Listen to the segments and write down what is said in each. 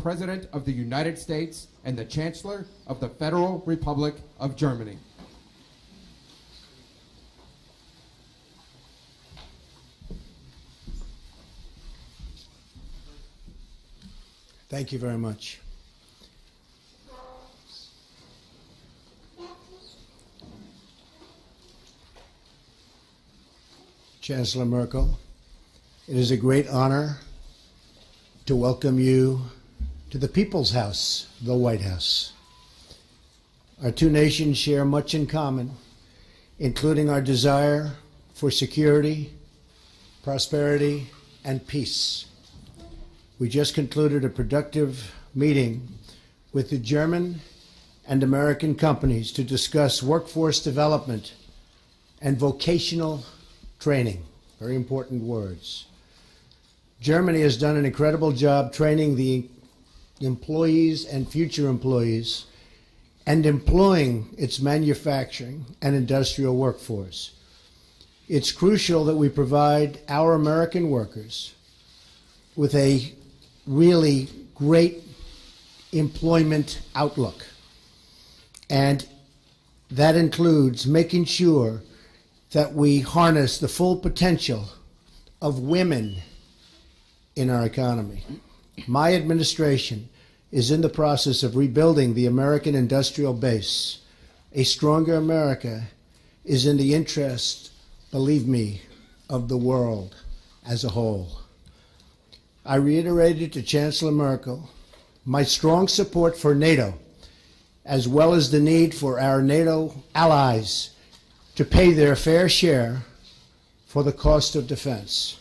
President of the United States and the Chancellor of the Federal Republic of Germany. Thank you very much. Chancellor Merkel, it is a great honor to welcome you to the People's House, the White House. Our two nations share much in common, including our desire for security, prosperity, and peace. We just concluded a productive meeting with the German and American companies to discuss workforce development and vocational training. Very important words. Germany has done an incredible job training the employees and future employees and employing its manufacturing and industrial workforce. It's crucial that we provide our American workers with a really great employment outlook. And that includes making sure that we harness the full potential of women in our economy. My administration is in the process of rebuilding the American industrial base. A stronger America is in the interest, believe me, of the world as a whole. I reiterated to Chancellor Merkel my strong support for NATO, as well as the need for our NATO allies to pay their fair share for the cost of defense.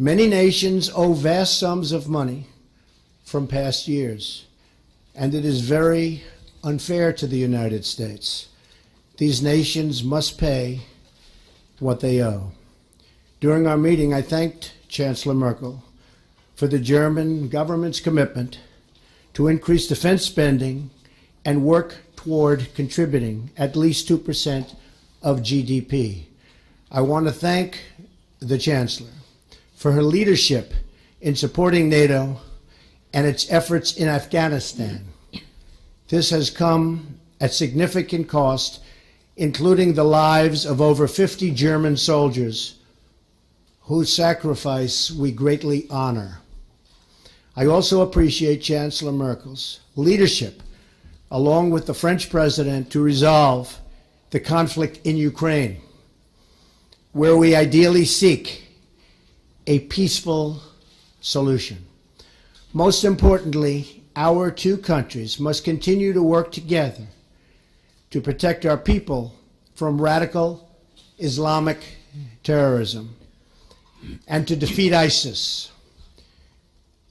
Many nations owe vast sums of money from past years, and it is very unfair to the United States. These nations must pay what they owe. During our meeting, I thanked Chancellor Merkel for the German government's commitment to increase defense spending and work toward contributing at least 2% of GDP. I want to thank the Chancellor for her leadership in supporting NATO and its efforts in Afghanistan. This has come at significant cost, including the lives of over 50 German soldiers whose sacrifice we greatly honor. I also appreciate Chancellor Merkel's leadership, along with the French president, to resolve the conflict in Ukraine, where we ideally seek a peaceful solution. Most importantly, our two countries must continue to work together to protect our people from radical Islamic terrorism and to defeat ISIS.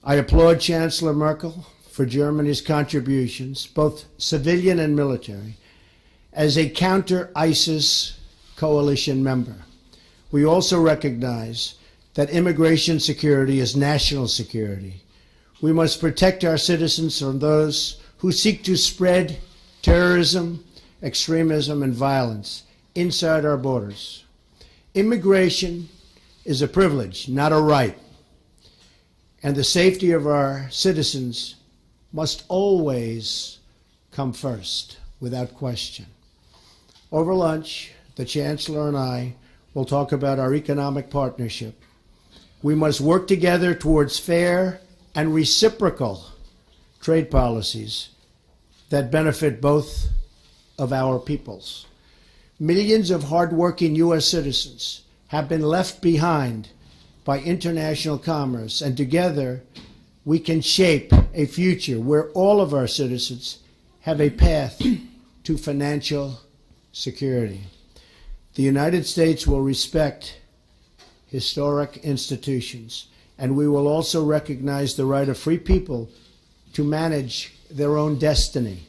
I applaud Chancellor Merkel for Germany's contributions, both civilian and military, as a counter-ISIS coalition member. We also recognize that immigration security is national security. We must protect our citizens from those who seek to spread terrorism, extremism, and violence inside our borders. Immigration is a privilege, not a right. And the safety of our citizens must always come first, without question. Over lunch, the Chancellor and I will talk about our economic partnership. We must work together towards fair and reciprocal trade policies that benefit both of our peoples. Millions of hardworking U.S. citizens have been left behind by international commerce, and together we can shape a future where all of our citizens have a path to financial security. The United States will respect historic institutions, and we will also recognize the right of free people to manage their own destiny.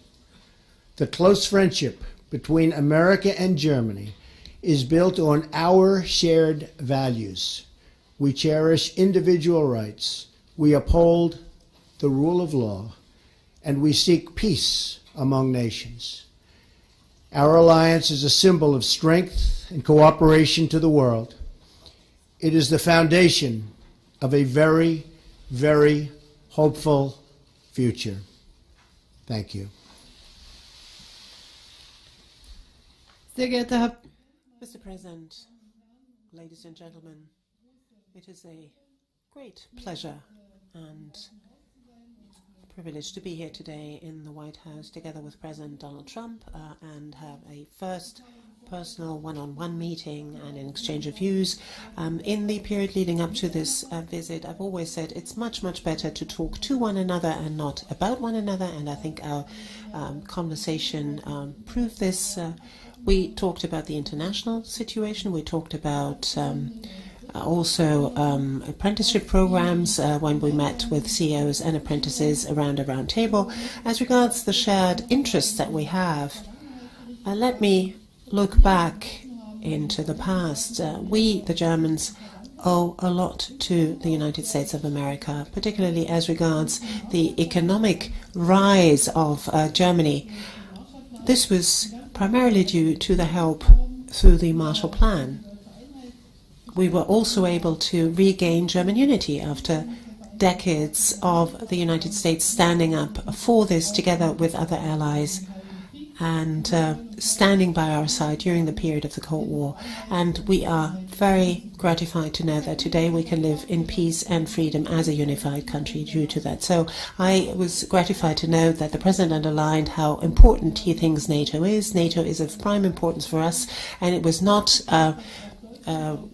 The close friendship between America and Germany is built on our shared values. We cherish individual rights, we uphold the rule of law, and we seek peace among nations. Our alliance is a symbol of strength and cooperation to the world. It is the foundation of a very, very hopeful future. Thank you. Sehr geehrter Herr Mr. President, ladies and gentlemen, it is a great pleasure and privilege to be here today in the White House together with President Donald Trump and have a first personal one-on-one meeting and an exchange of views. In the period leading up to this visit, I've always said it's much, much better to talk to one another and not about one another, and I think our conversation proved this. We talked about the international situation. We talked about also apprenticeship programs when we met with CEOs and apprentices around a round table. As regards the shared interests that we have, let me look back into the past. We, the Germans, owe a lot to the United States of America, particularly as regards the economic rise of Germany. This was primarily due to the help through the Marshall Plan. We were also able to regain German unity after decades of the United States standing up for this together with other allies and standing by our side during the period of the Cold War. And we are very gratified to know that today we can live in peace and freedom as a unified country due to that. So I was gratified to know that the President underlined how important he thinks NATO is. NATO is of prime importance for us, and it was not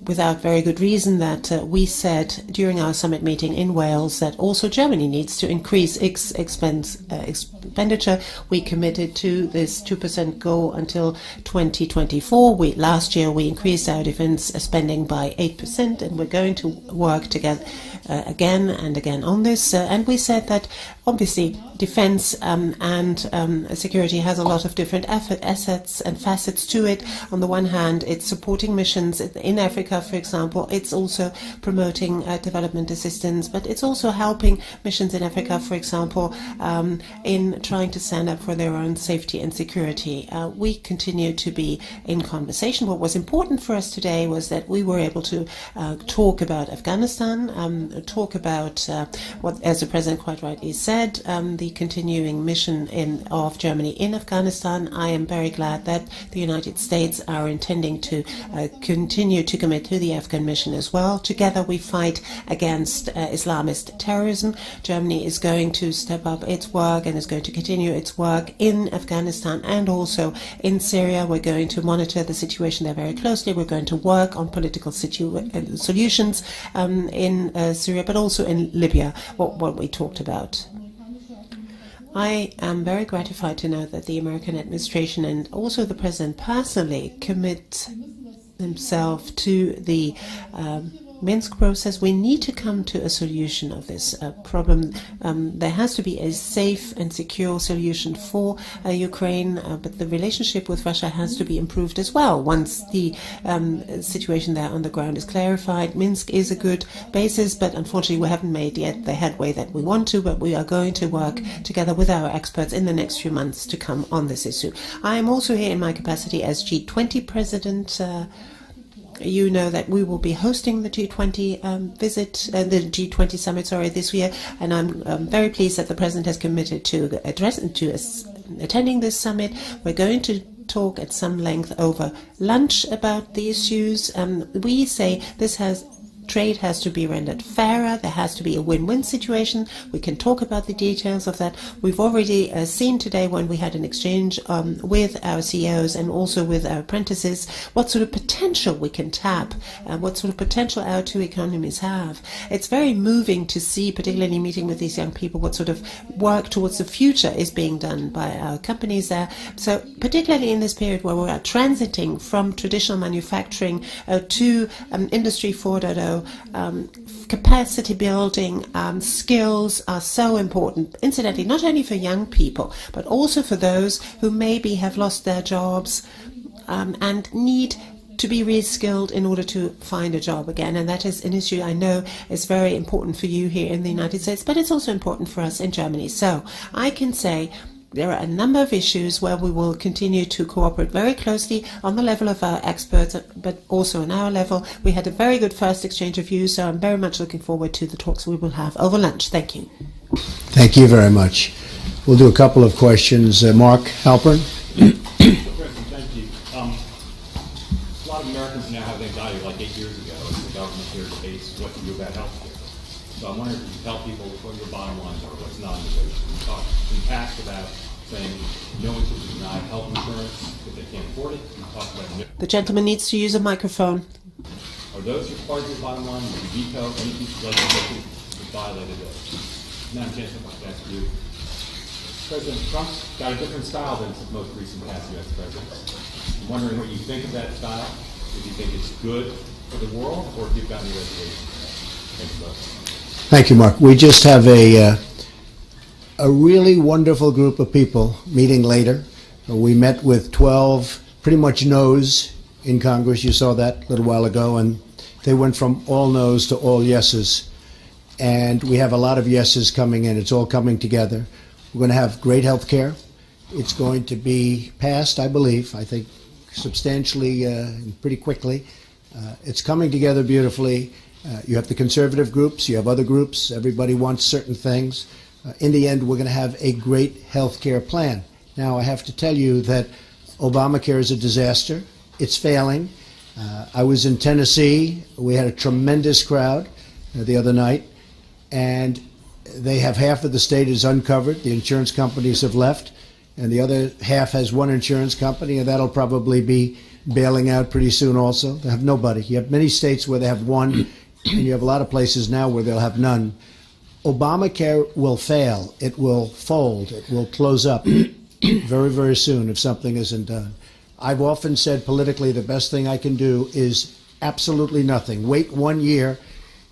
without very good reason that we said during our summit meeting in Wales that also Germany needs to increase its expenditure. We committed to this 2% goal until 2024. Last year we increased our defense spending by 8%, and we're going to work together again and again on this. And we said that obviously defense and security has a lot of different assets and facets to it. On the one hand, it's supporting missions in Africa, for example. It's also promoting development assistance, but it's also helping missions in Africa, for example, in trying to stand up for their own safety and security. We continue to be in conversation. What was important for us today was that we were able to talk about Afghanistan, talk about what, as the President quite rightly said, the continuing mission of Germany in Afghanistan. I am very glad that the United States are intending to continue to commit to the Afghan mission as well. Together we fight against Islamist terrorism. Germany is going to step up its work and is going to continue its work in Afghanistan and also in Syria. We're going to monitor the situation there very closely. We're going to work on political solutions in Syria, but also in Libya, what we talked about. I am very gratified to know that the American administration and also the President personally commit himself to the Minsk process. We need to come to a solution of this problem. There has to be a safe and secure solution for Ukraine, but the relationship with Russia has to be improved as well. Once the situation there on the ground is clarified, Minsk is a good basis, but unfortunately we haven't made yet the headway that we want to, but we are going to work together with our experts in the next few months to come on this issue. I am also here in my capacity as G20 President. You know that we will be hosting the G20 the G20 summit, this year, and I'm very pleased that the President has committed to attending this summit. We're going to talk at some length over lunch about the issues. We say trade has to be rendered fairer. There has to be a win-win situation. We can talk about the details of that. We've already seen today when we had an exchange with our CEOs and also with our apprentices what sort of potential we can tap, what sort of potential our two economies have. It's very moving to see, particularly meeting with these young people, what sort of work towards the future is being done by our companies there. So particularly in this period where we are transiting from traditional manufacturing to Industry 4.0, capacity building, skills are so important, incidentally, not only for young people, but also for those who maybe have lost their jobs and need to be reskilled in order to find a job again. And that is an issue I know is very important for you here in the United States, but it's also important for us in Germany. So I can say there are a number of issues where we will continue to cooperate very closely on the level of our experts, but also on our level. We had a very good first exchange of views, so I'm very much looking forward to the talks we will have over lunch. Thank you. Thank you very much. We'll do a couple of questions. Mark Halpern. President, thank you. A lot of Americans now have anxiety, like 8 years ago, as the government here debates what to do about health care. So I'm wondering if you can tell people what your bottom lines are, what's non-negotiable. You talked in the past about saying no one should deny health insurance if they can't afford it. You talked about The gentleman needs to use a microphone. are those your part of your bottom line? Would you veto any piece of legislation that violated those? Madam Chancellor, I'd like to ask you. President Trump's got a different style than most recent past U.S. presidents. I'm wondering what you think of that style. If you think it's good for the world, or if you've got any reservations. Thank you both. Thank you, Mark. We just have a really wonderful group of people meeting later. We met with 12 pretty much no's in Congress. You saw that a little while ago, and they went from all no's to all yeses. And we have a lot of yeses coming in. It's all coming together. We're going to have great health care. It's going to be passed, I believe, I think substantially and pretty quickly. It's coming together beautifully. You have the conservative groups, you have other groups, everybody wants certain things. In the end, we're going to have a great health care plan. Now, I have to tell you that Obamacare is a disaster. It's failing. I was in Tennessee. We had a tremendous crowd the other night, and they have half of the state is uncovered. The insurance companies have left, and the other half has one insurance company, and that'll probably be bailing out pretty soon also. They have nobody. You have many states where they have one, and you have a lot of places now where they'll have none. Obamacare will fail. It will fold. It will close up very, very soon if something isn't done. I've often said politically the best thing I can do is absolutely nothing. Wait 1 year,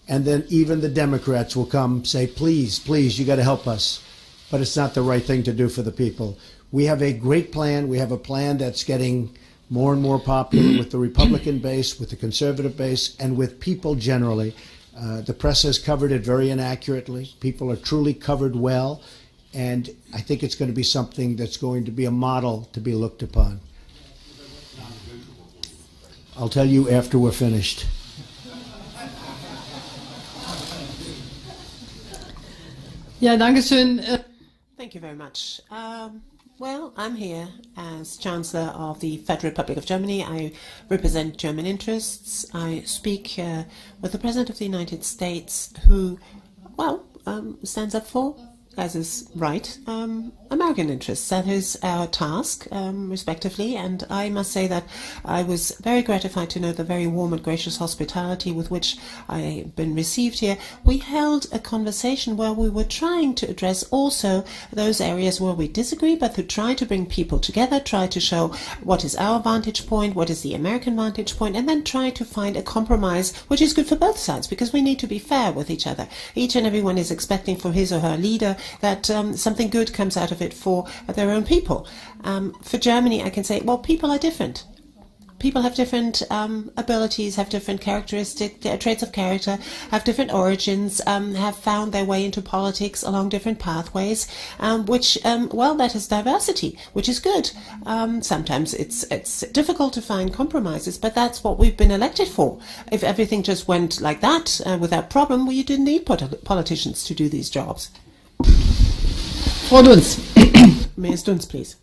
and then even the Democrats will come say, please, please, you got to help us. But it's not the right thing to do for the people. We have a great plan. We have a plan that's getting more and more popular with the Republican base, with the conservative base, and with people generally. The press has covered it very inaccurately. People are truly covered well, and I think it's going to be something that's going to be a model to be looked upon. I'll tell you after we're finished. Ja, danke schön. Thank you very much. Well, I'm here as Chancellor of the Federal Republic of Germany. I represent German interests. I speak with the President of the United States, who, well, stands up for, as is right, American interests. That is our task, respectively, and I must say that I was very gratified to know the very warm and gracious hospitality with which I've been received here. We held a conversation where we were trying to address also those areas where we disagree, but to try to bring people together, try to show what is our vantage point, what is the American vantage point, and then try to find a compromise which is good for both sides, because we need to be fair with each other. Each and everyone is expecting for his or her leader that something good comes out of it for their own people. For Germany, I can say, well, people are different. People have different abilities, have different characteristic traits of character, have different origins, have found their way into politics along different pathways, which, well, that is diversity, which is good. Sometimes it's difficult to find compromises, but that's what we've been elected for. If everything just went like that without problem, well, you didn't need politicians to do these jobs. Frau Dunz. Ms. Dunz, please.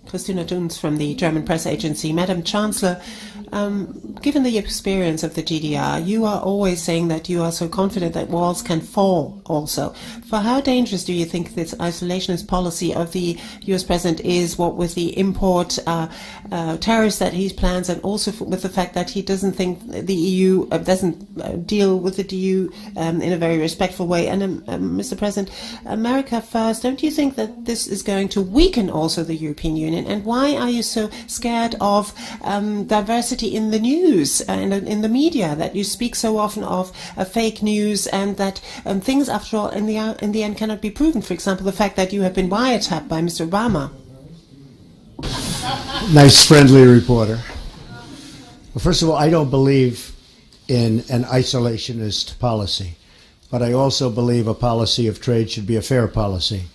Christina Dunz from the German press agency. Madam Chancellor, given the experience of the GDR, you are always saying that you are so confident that walls can fall also. For how dangerous do you think this isolationist policy of the US President is, what with the import tariffs that he plans, and also with the fact that he doesn't think the EU doesn't deal with the EU in a very respectful way? And Mr. President, America first, don't you think that this is going to weaken also the European Union? And why are you so scared of diversity in the news and in the media, that you speak so often of fake news, and that things, after all, in the end cannot be proven? For example, the fact that you have been wiretapped by Mr. Obama. Nice, friendly reporter. Well, first of all, I don't believe in an isolationist policy, but I also believe a policy of trade should be a fair policy.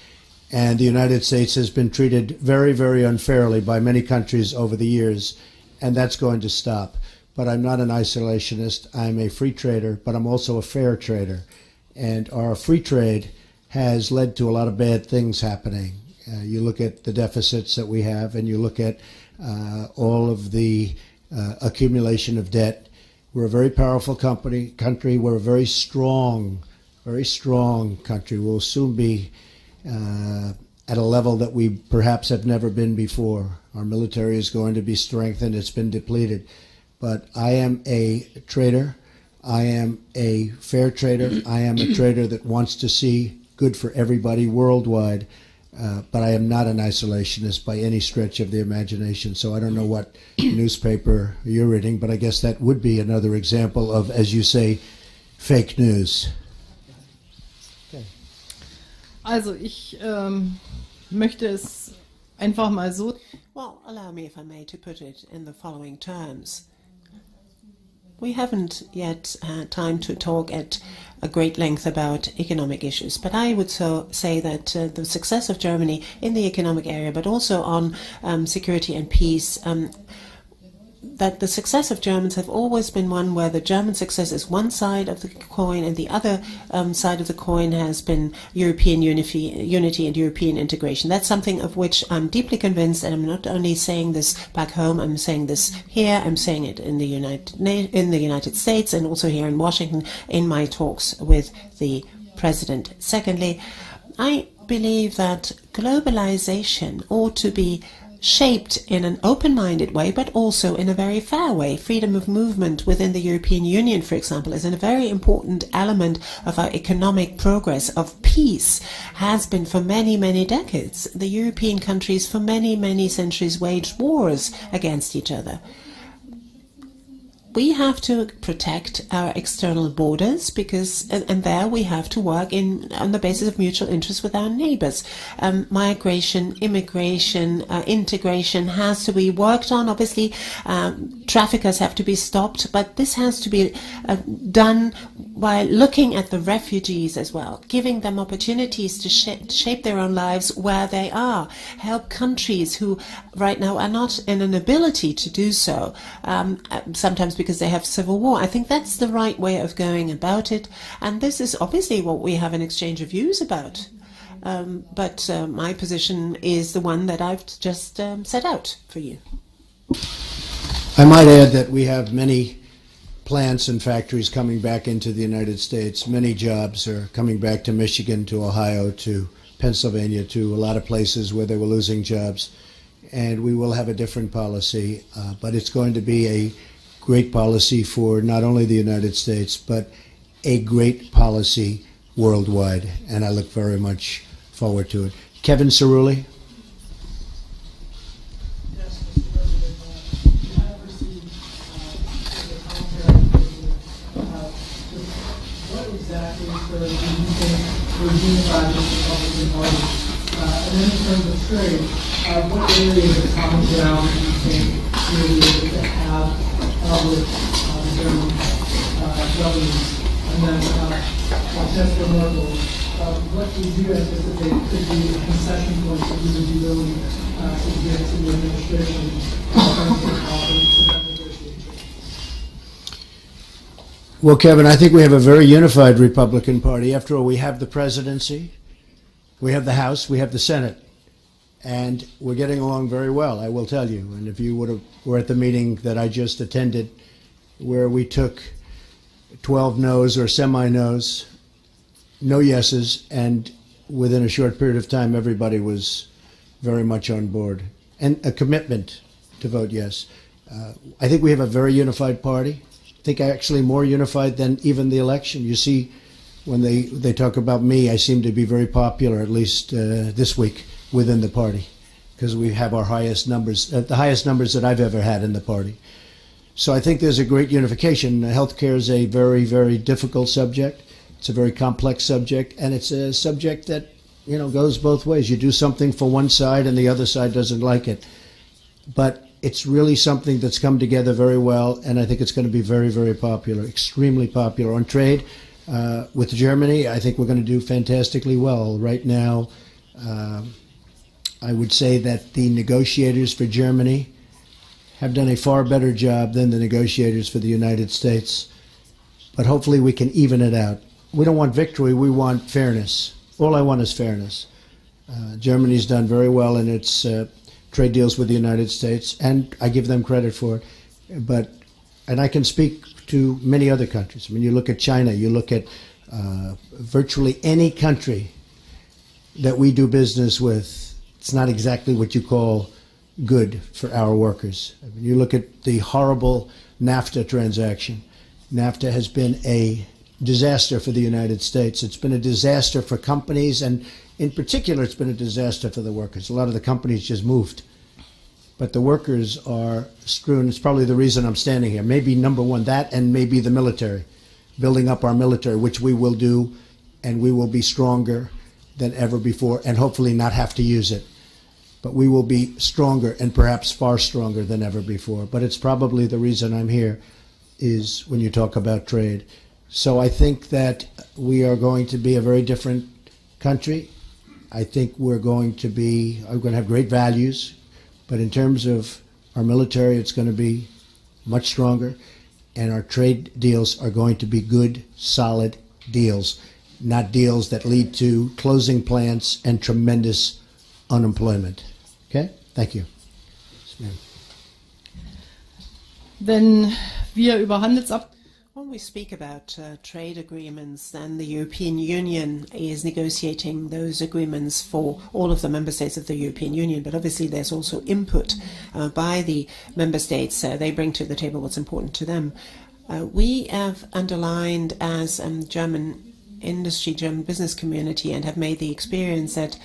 And the United States has been treated very, very unfairly by many countries over the years, and that's going to stop. But I'm not an isolationist. I'm a free trader, but I'm also a fair trader. And our free trade has led to a lot of bad things happening. You look at the deficits that we have, and you look at all of the accumulation of debt. We're a very powerful country. We're a very strong country. We'll soon be at a level that we perhaps have never been before. Our military is going to be strengthened. It's been depleted. But I am a trader. I am a fair trader. I am a trader that wants to see good for everybody worldwide. But I am not an isolationist by any stretch of the imagination. So I don't know what newspaper you're reading, but I guess that would be another example of, as you say, fake news. Okay. Also ich möchte es einfach mal so. Well, allow me, if I may, to put it in the following terms. We haven't yet had time to talk at a great length about economic issues, but I would say that the success of Germany in the economic area, but also on security and peace, that the success of Germans have always been one where the German success is one side of the coin, and the other side of the coin has been European unity and European integration. That's something of which I'm deeply convinced, and I'm not only saying this back home, I'm saying this here, I'm saying it in the United States and also here in Washington in my talks with the President. Secondly, I believe that globalization ought to be shaped in an open-minded way, but also in a very fair way. Freedom of movement within the European Union, for example, is a very important element of our economic progress, of peace, has been for many, many decades. The European countries for many, many centuries waged wars against each other. We have to protect our external borders because, and there we have to work on the basis of mutual interest with our neighbors. Migration, immigration, integration has to be worked on. Obviously, traffickers have to be stopped, but this has to be done by looking at the refugees as well, giving them opportunities to shape their own lives where they are, help countries who right now are not in an ability to do so, sometimes because they have civil war. I think that's the right way of going about it, and this is obviously what we have an exchange of views about. But my position is the one that I've just set out for you. I might add that we have many plants and factories coming back into the United States. Many jobs are coming back to Michigan, to Ohio, to Pennsylvania, to a lot of places where they were losing jobs. And we will have a different policy, but it's going to be a great policy for not only the United States, but a great policy worldwide. And I look very much forward to it. Kevin Cerulli. Yes, Mr. President. You have received the commentary what exactly do you think would unify this Republican Party? And then in terms of trade, what areas of common ground do you think you'll be able to have with the German governments? And then Chancellor Merkel, what do you anticipate could be the concession points that you would be willing to give to the administration in terms of that negotiation? Well, Kevin, I think we have a very unified Republican Party. After all, we have the presidency, we have the House, we have the Senate, and we're getting along very well, I will tell you. And if you were at the meeting that I just attended, where we took 12 no's or semi-no's, no yeses, and within a short period of time, everybody was very much on board, and a commitment to vote yes. I think we have a very unified party. I think actually more unified than even the election. You see, when they talk about me, I seem to be very popular, at least this week, within the party, because we have our highest numbers, the highest numbers that I've ever had in the party. So I think there's a great unification. Healthcare is a very, very difficult subject. It's a very complex subject, and it's a subject that, you know, goes both ways. You do something for one side and the other side doesn't like it. But it's really something that's come together very well, and I think it's going to be very, very popular, extremely popular. On trade, with Germany, I think we're going to do fantastically well. Right now, I would say that the negotiators for Germany have done a far better job than the negotiators for the United States. But hopefully we can even it out. we don't want victory, we want fairness. All I want is fairness. Germany's done very well in its trade deals with the United States, and I give them credit for it. And I can speak to many other countries. I mean, you look at China, you look at virtually any country that we do business with, it's not exactly what you call good for our workers. I mean, you look at the horrible NAFTA transaction. NAFTA has been a disaster for the United States. It's been a disaster for companies, and in particular, it's been a disaster for the workers. A lot of the companies just moved. But the workers are strewn. It's probably the reason I'm standing here. Maybe number one, that, and maybe the military, building up our military, which we will do, and we will be stronger than ever before, and hopefully not have to use it. But we will be stronger, and perhaps far stronger than ever before. But it's probably the reason I'm here, is when you talk about trade. So I think that we are going to be a very different country. I think we're going to have great values, but in terms of our military, it's going to be much stronger, and our trade deals are going to be good, solid deals, not deals that lead to closing plants and tremendous unemployment. Okay? Thank you. Yes, ma'am. Wenn wir über When we speak about trade agreements, then the European Union is negotiating those agreements for all of the member states of the European Union. But obviously there's also input by the member states. They bring to the table what's important to them. We have underlined as German industry, German business community, and have made the experience that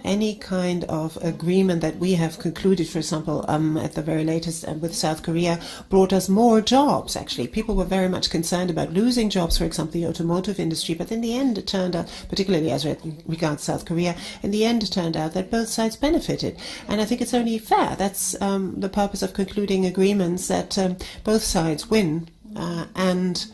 any kind of agreement that we have concluded, for example, at the very latest with South Korea, brought us more jobs, actually. People were very much concerned about losing jobs, for example, the automotive industry, but in the end it turned out, particularly as regards South Korea, in the end it turned out that both sides benefited. And I think it's only fair. That's the purpose of concluding agreements, that both sides win, and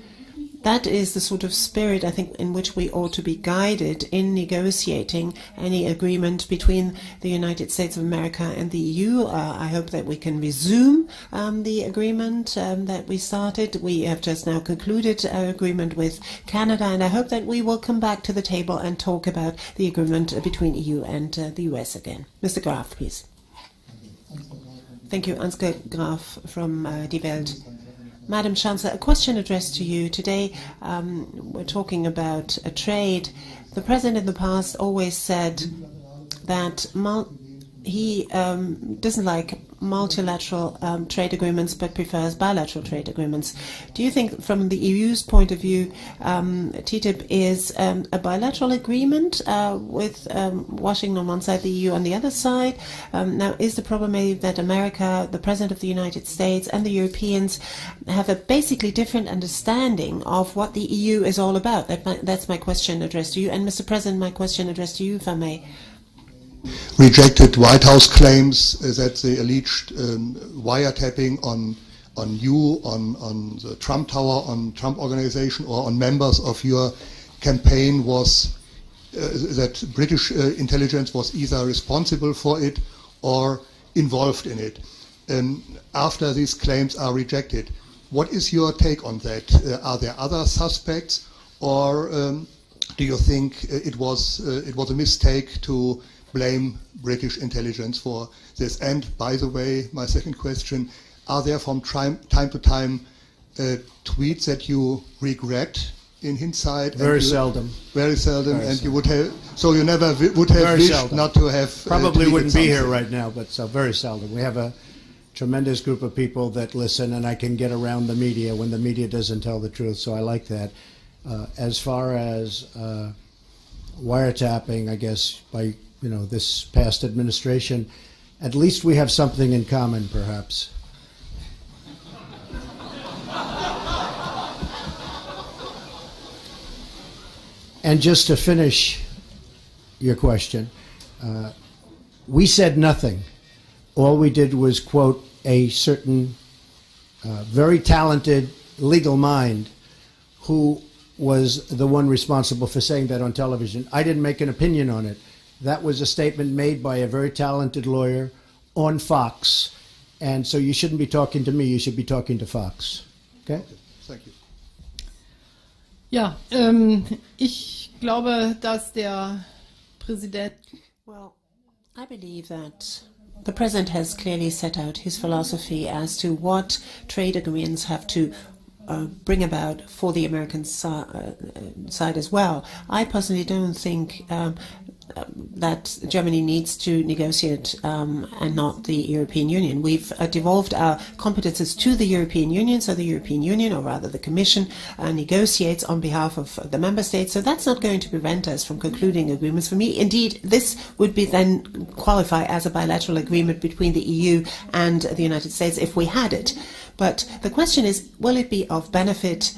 that is the sort of spirit, I think, in which we ought to be guided in negotiating any agreement between the United States of America and the EU. I hope that we can resume the agreement that we started. We have just now concluded our agreement with Canada, and I hope that we will come back to the table and talk about the agreement between EU and the US again. Mr. Graf, please. Thank you, Ansgar Graf from Die Welt. Madam Chancellor, a question addressed to you. Today we're talking about trade. The President in the past always said that he doesn't like multilateral trade agreements but prefers bilateral trade agreements. Do you think from the EU's point of view TTIP is a bilateral agreement with Washington on one side, the EU on the other side? Now, is the problem maybe that America, the President of the United States and the Europeans have a basically different understanding of what the EU is all about? That's my question addressed to you. And Mr. President, my question addressed to you, if I may. Rejected White House claims that the alleged wiretapping on you, on the Trump Tower, on Trump Organization, or on members of your campaign was that British intelligence was either responsible for it or involved in it. After these claims are rejected, what is your take on that? Are there other suspects, or do you think it was a mistake to blame British intelligence for this? And by the way, my second question, are there from time to time tweets that you regret in hindsight? Very seldom. Very seldom, Very and seldom. you would have, so you never would have Very wished seldom. not to have Probably tweeted wouldn't be here something. right now, but so very seldom. We have a tremendous group of people that listen, and I can get around the media when the media doesn't tell the truth, so I like that. As far as wiretapping, I guess, by this past administration, at least we have something in common, perhaps. And just to finish your question, we said nothing. All we did was quote a certain very talented legal mind who was the one responsible for saying that on television. I didn't make an opinion on it. That was a statement made by a very talented lawyer on Fox. And so you shouldn't be talking to me, you should be talking to Fox. Okay? Thank you. Ja, ich glaube, dass der Präsident Well, I believe that the President has clearly set out his philosophy as to what trade agreements have to bring about for the American side as well. I personally don't think that Germany needs to negotiate and not the European Union. We've devolved our competences to the European Union, so the European Union, or rather the Commission, negotiates on behalf of the member states. So that's not going to prevent us from concluding agreements. For me, indeed, this would be then qualify as a bilateral agreement between the EU and the United States if we had it. But the question is, will it be of benefit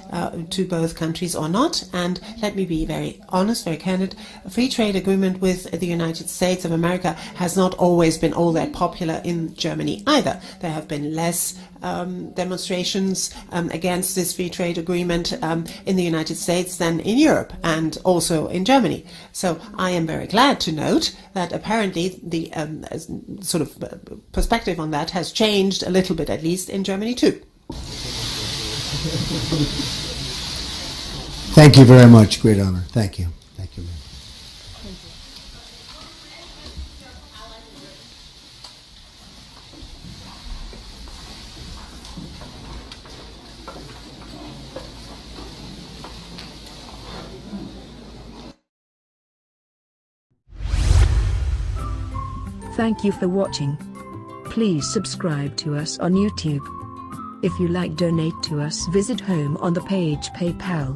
to both countries or not? And let me be very honest, very candid. A free trade agreement with the United States of America has not always been all that popular in Germany either. There have been less demonstrations against this free trade agreement in the United States than in Europe and also in Germany. So I am very glad to note that apparently the sort of perspective on that has changed a little bit, at least in Germany too. Thank you very much. Great honor. Thank you. Thank you, ma'am. Thank you for watching. Please subscribe to us on YouTube. If you like, donate to us, visit home on the page PayPal.